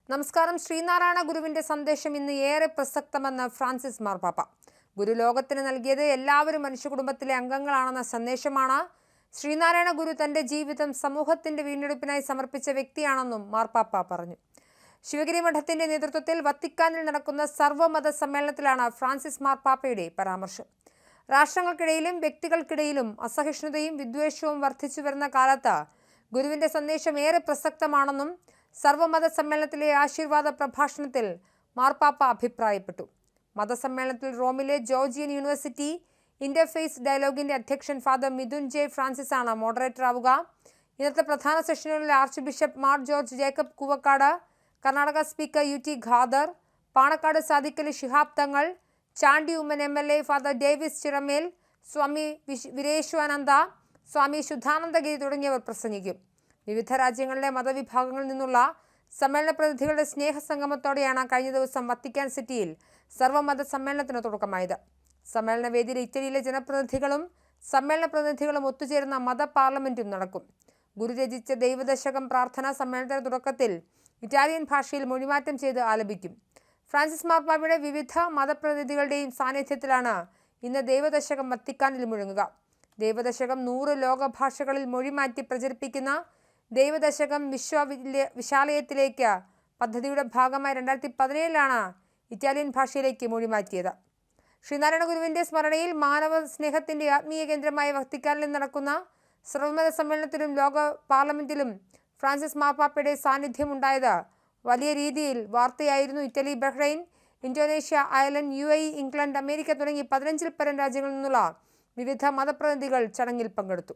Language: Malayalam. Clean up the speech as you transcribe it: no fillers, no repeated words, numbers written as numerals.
നമസ്കാരം. ശ്രീനാരായണ ഗുരുവിന്റെ സന്ദേശം ഇന്ന് ഏറെ പ്രസക്തമെന്ന് ഫ്രാൻസിസ് മാർപ്പാപ്പ. ഗുരു ലോകത്തിന് നൽകിയത് എല്ലാവരും മനുഷ്യകുടുംബത്തിലെ അംഗങ്ങളാണെന്ന സന്ദേശമാണ്. ശ്രീനാരായണ ഗുരു തന്റെ ജീവിതം സമൂഹത്തിന്റെ വീണ്ടെടുപ്പിനായി സമർപ്പിച്ച വ്യക്തിയാണെന്നും മാർപ്പാപ്പ പറഞ്ഞു. ശിവഗിരി മഠത്തിന്റെ നേതൃത്വത്തിൽ വത്തിക്കാനിൽ നടക്കുന്ന സർവ്വമത സമ്മേളനത്തിലാണ് ഫ്രാൻസിസ് മാർപ്പാപ്പയുടെ പരാമർശം. രാഷ്ട്രങ്ങൾക്കിടയിലും വ്യക്തികൾക്കിടയിലും അസഹിഷ്ണുതയും വിദ്വേഷവും വർദ്ധിച്ചു വരുന്ന കാലത്ത് ഗുരുവിന്റെ സന്ദേശം ഏറെ പ്രസക്തമാണെന്നും സർവ്വമത സമ്മേളനത്തിലെ ആശീർവാദ പ്രഭാഷണത്തിൽ മാർപ്പാപ്പ അഭിപ്രായപ്പെട്ടു. മതസമ്മേളനത്തിൽ റോമിലെ ജോർജിയൻ യൂണിവേഴ്സിറ്റി ഇന്റർഫേസ് ഡയലോഗിന്റെ അധ്യക്ഷൻ ഫാദർ മിഥുൻ ജെ ഫ്രാൻസിസ് ആണ് മോഡറേറ്റർ ആവുക. ഇന്നത്തെ പ്രധാന സെഷനുകളിൽ archbishop Mar George Jacob Koovakkad, Karnataka speaker UT Khader, Panakkad Sadiqali Shihab Thangal, Chandy Oommen MLA father Davis Chiramel, Swami Veereshwarananda, Swami Shuddhanandagiri തുടങ്ങിയവർ പ്രസംഗിക്കും. വിവിധ രാജ്യങ്ങളിലെ മതവിഭാഗങ്ങളിൽ നിന്നുള്ള സമ്മേളന പ്രതിനിധികളുടെ സ്നേഹസംഗമത്തോടെയാണ് കഴിഞ്ഞ ദിവസം വത്തിക്കാൻ സിറ്റിയിൽ സർവ്വമത സമ്മേളനത്തിന് തുടക്കമായത്. സമ്മേളന വേദിയിൽ ഇറ്റലിയിലെ ജനപ്രതിനിധികളും സമ്മേളന പ്രതിനിധികളും ഒത്തുചേരുന്ന മത പാർലമെന്റും നടക്കും. ഗുരു രചിച്ച ദൈവദശകം പ്രാർത്ഥനാ സമ്മേളനത്തിന്റെ തുടക്കത്തിൽ ഇറ്റാലിയൻ ഭാഷയിൽ മൊഴിമാറ്റം ചെയ്ത് ആലപിക്കും. ഫ്രാൻസിസ് മാർപ്പാപ്പയുടെ വിവിധ മതപ്രതിനിധികളുടെയും സാന്നിധ്യത്തിലാണ് ഇന്ന് ദൈവദശകം വത്തിക്കാനിൽ മുഴങ്ങുക. ദൈവദശകം 100 ലോകഭാഷകളിൽ മൊഴിമാറ്റി പ്രചരിപ്പിക്കുന്ന ദൈവദശകം വിശാലയത്തിലേക്ക് പദ്ധതിയുടെ ഭാഗമായി 2017 ഇറ്റാലിയൻ ഭാഷയിലേക്ക് മൊഴിമാറ്റിയത്. ശ്രീനാരായണ ഗുരുവിന്റെ സ്മരണയിൽ മാനവ സ്നേഹത്തിന്റെ ആത്മീയ കേന്ദ്രമായ വത്തിക്കാനിൽ നടക്കുന്ന സർവ്വമത സമ്മേളനത്തിലും ലോക പാർലമെന്റിലും ഫ്രാൻസിസ് മാർപ്പാപ്പയുടെ സാന്നിധ്യമുണ്ടായത് വലിയ രീതിയിൽ വാർത്തയായിരുന്നു. Italy, Bahrain, Indonesia, Ireland, UAE, England, America തുടങ്ങി 15-ൽ പരം രാജ്യങ്ങളിൽ നിന്നുള്ള വിവിധ മതപ്രതിനിധികൾ ചടങ്ങിൽ പങ്കെടുത്തു.